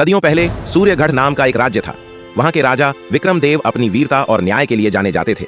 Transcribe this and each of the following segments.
सदियों पहले सूर्यगढ़ नाम का एक राज्य था। वहां के राजा विक्रमदेव अपनी वीरता और न्याय के लिए जाने जाते थे।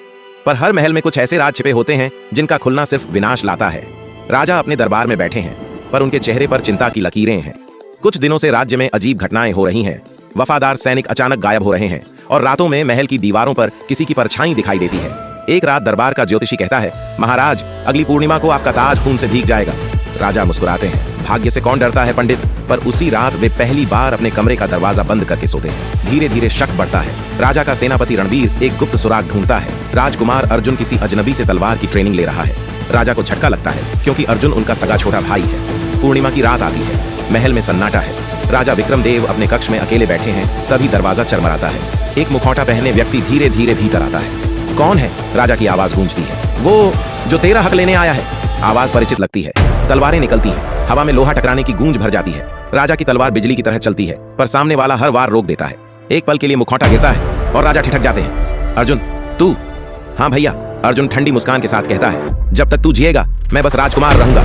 पर हर महल में कुछ ऐसे राज छिपे होते हैं जिनका खुलना सिर्फ विनाश लाता है। राजा अपने दरबार में बैठे हैं, पर उनके चेहरे पर चिंता की लकीरें हैं। कुछ दिनों से राज्य में अजीब घटनाएं हो रही हैं। वफादार सैनिक अचानक गायब हो रहे हैं और रातों में महल की दीवारों पर किसी की परछाई दिखाई देती है। एक रात दरबार का ज्योतिषी कहता है, महाराज, अगली पूर्णिमा को आपका ताज खून से भीग जाएगा। राजा मुस्कुराते हैं। भाग्य से कौन डरता है पंडित। पर उसी रात वे पहली बार अपने कमरे का दरवाजा बंद करके सोते हैं। धीरे धीरे शक बढ़ता है। राजा का सेनापति रणबीर एक गुप्त सुराग ढूंढता है। राजकुमार अर्जुन किसी अजनबी से तलवार की ट्रेनिंग ले रहा है। राजा को झटका लगता है, क्योंकि अर्जुन उनका सगा छोटा भाई है। पूर्णिमा की रात आती है। महल में सन्नाटा है। राजा विक्रमदेव अपने कक्ष में अकेले बैठे हैं। तभी दरवाजा चरमराता है। एक मुखौटा पहने व्यक्ति धीरे धीरे भीतर आता है। कौन है? राजा की आवाज गूंजती है। वो जो तेरा हक लेने आया है। आवाज परिचित लगती है। तलवारें निकलती हैं। हवा में लोहा टकराने की गूंज भर जाती है। राजा की तलवार बिजली की तरह चलती है, पर सामने वाला हर वार रोक देता है। एक पल के लिए मुखौटा गिरता है और राजा ठिठक जाते हैं। अर्जुन, तू? हाँ भैया, अर्जुन ठंडी मुस्कान के साथ कहता है। जब तक तू जिएगा मैं बस राजकुमार रहूंगा।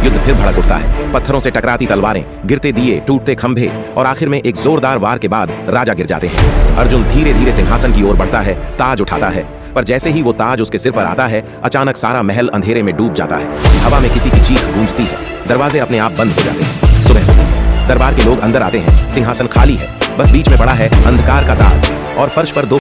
युद्ध फिर भड़क उठता है। पत्थरों से टकराती तलवारें, गिरते दिए, टूटते खंभे और आखिर में एक जोरदार वार के बाद राजा गिर जाते हैं। अर्जुन धीरे धीरे सिंहासन की ओर बढ़ता है, ताज उठाता है। पर जैसे ही वो ताज उसके सिर पर आता है, अचानक सारा महल अंधेरे में डूब जाता है। हवा में किसी की चीख गूंजती है। दरवाजे अपने आप बंद हो जाते हैं। सुबह होती है। दरबार के लोग अंदर आते हैं। सिंहासन खाली है। बस बीच में पड़ा है अंधकार का ताज और फर्श पर दो